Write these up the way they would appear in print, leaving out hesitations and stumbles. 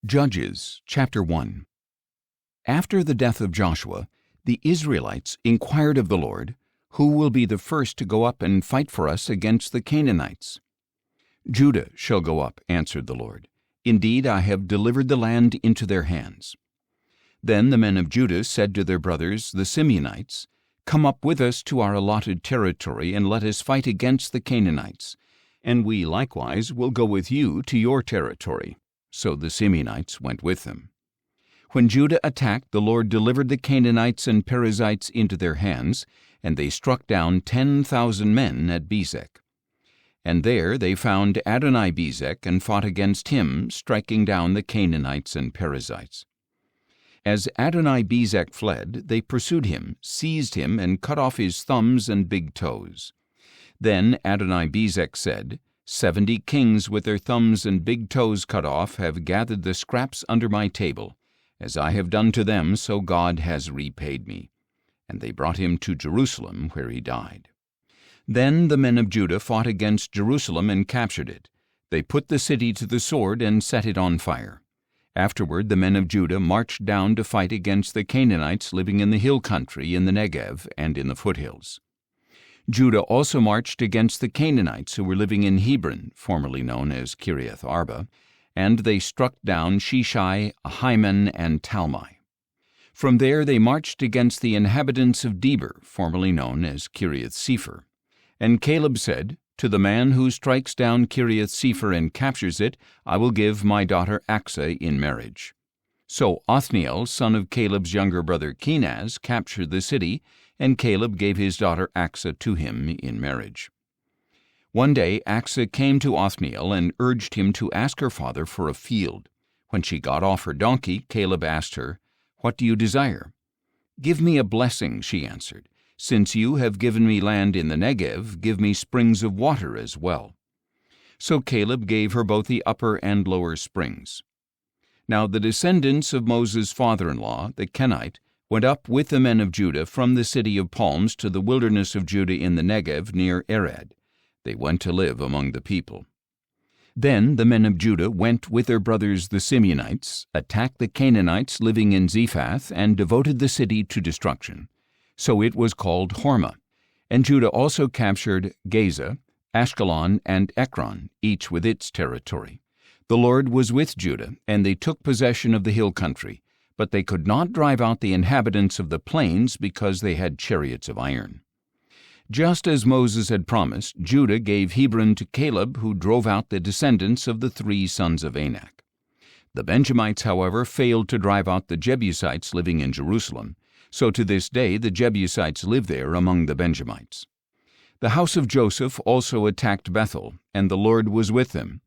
Judges chapter 1. After the death of Joshua, the Israelites inquired of the Lord, "Who will be the first to go up and fight for us against the Canaanites?" "Judah shall go up," answered the Lord. "Indeed, I have delivered the land into their hands." Then the men of Judah said to their brothers, the Simeonites, "Come up with us to our allotted territory, and let us fight against the Canaanites. And we likewise will go with you to your territory." So the Simeonites went with them. When Judah attacked, the Lord delivered the Canaanites and Perizzites into their hands, and they struck down 10,000 men at Bezek. And there they found Adoni-Bezek and fought against him, striking down the Canaanites and Perizzites. As Adoni-Bezek fled, they pursued him, seized him, and cut off his thumbs and big toes. Then Adoni-Bezek said, 70 kings with their thumbs and big toes cut off have gathered the scraps under my table. As I have done to them, so God has repaid me. And they brought him to Jerusalem, where he died. Then the men of Judah fought against Jerusalem and captured it. They put the city to the sword and set it on fire. Afterward the men of Judah marched down to fight against the Canaanites living in the hill country in the Negev and in the foothills. Judah also marched against the Canaanites who were living in Hebron, formerly known as Kiriath Arba, and they struck down Sheshai, Ahiman, and Talmai. From there they marched against the inhabitants of Debir, formerly known as Kiriath Sepher. And Caleb said, "To the man who strikes down Kiriath Sepher and captures it, I will give my daughter Achsah in marriage." So Othniel, son of Caleb's younger brother Kenaz, captured the city, and Caleb gave his daughter Achsah to him in marriage. One day Achsah came to Othniel and urged him to ask her father for a field. When she got off her donkey, Caleb asked her, "What do you desire?" "Give me a blessing," she answered. "Since you have given me land in the Negev, give me springs of water as well." So Caleb gave her both the upper and lower springs. Now the descendants of Moses' father-in-law, the Kenite, went up with the men of Judah from the city of palms to the wilderness of Judah in the Negev near Arad. They went to live among the people. Then the men of Judah went with their brothers the Simeonites, attacked the Canaanites living in Zephath, and devoted the city to destruction. So it was called Hormah. And Judah also captured Gaza, Ashkelon, and Ekron, each with its territory. The Lord was with Judah, and they took possession of the hill country, but they could not drive out the inhabitants of the plains because they had chariots of iron. Just as Moses had promised, Judah gave Hebron to Caleb, who drove out the descendants of the 3 sons of Anak. The Benjamites, however, failed to drive out the Jebusites living in Jerusalem, so to this day the Jebusites live there among the Benjamites. The house of Joseph also attacked Bethel, and the Lord was with them.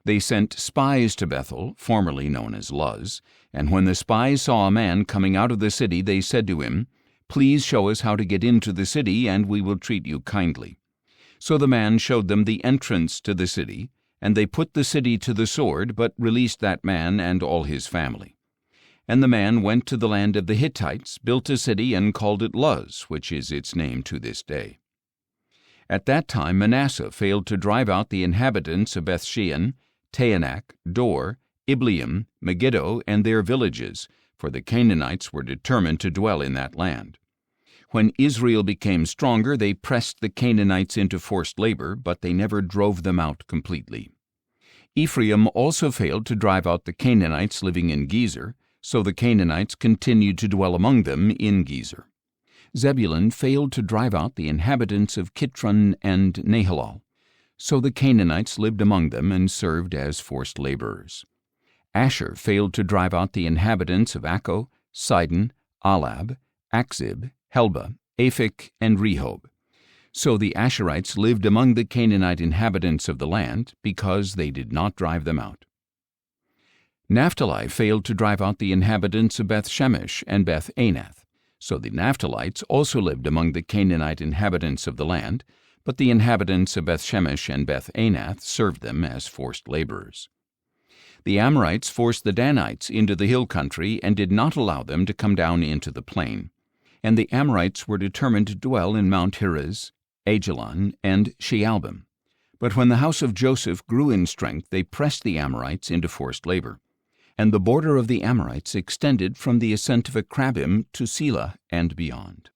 They sent spies to Bethel, formerly known as Luz, and when the spies saw a man coming out of the city, they said to him, "Please show us how to get into the city, and we will treat you kindly." So the man showed them the entrance to the city, and they put the city to the sword, but released that man and all his family. And the man went to the land of the Hittites, built a city, and called it Luz, which is its name to this day. At that time Manasseh failed to drive out the inhabitants of Bethshean, Taanach, Dor, Ibleam, Megiddo, and their villages, for the Canaanites were determined to dwell in that land. When Israel became stronger, they pressed the Canaanites into forced labor, but they never drove them out completely. Ephraim also failed to drive out the Canaanites living in Gezer, so the Canaanites continued to dwell among them in Gezer. Zebulun failed to drive out the inhabitants of Kitron and Nahalal, so the Canaanites lived among them and served as forced laborers. Asher failed to drive out the inhabitants of Akko, Sidon, Alab, Akzib, Helba, Aphek, and Rehob. So the Asherites lived among the Canaanite inhabitants of the land, because they did not drive them out. Naphtali failed to drive out the inhabitants of Beth-Shemesh and Beth-Anath. So the Naphtalites also lived among the Canaanite inhabitants of the land, but the inhabitants of Beth-Shemesh and Beth-Anath served them as forced laborers. The Amorites forced the Danites into the hill country and did not allow them to come down into the plain. And the Amorites were determined to dwell in Mount Heres, Ajalon, and Shealbim. But when the house of Joseph grew in strength, they pressed the Amorites into forced labor. and the border of the Amorites extended from the ascent of Akrabim to Selah and beyond.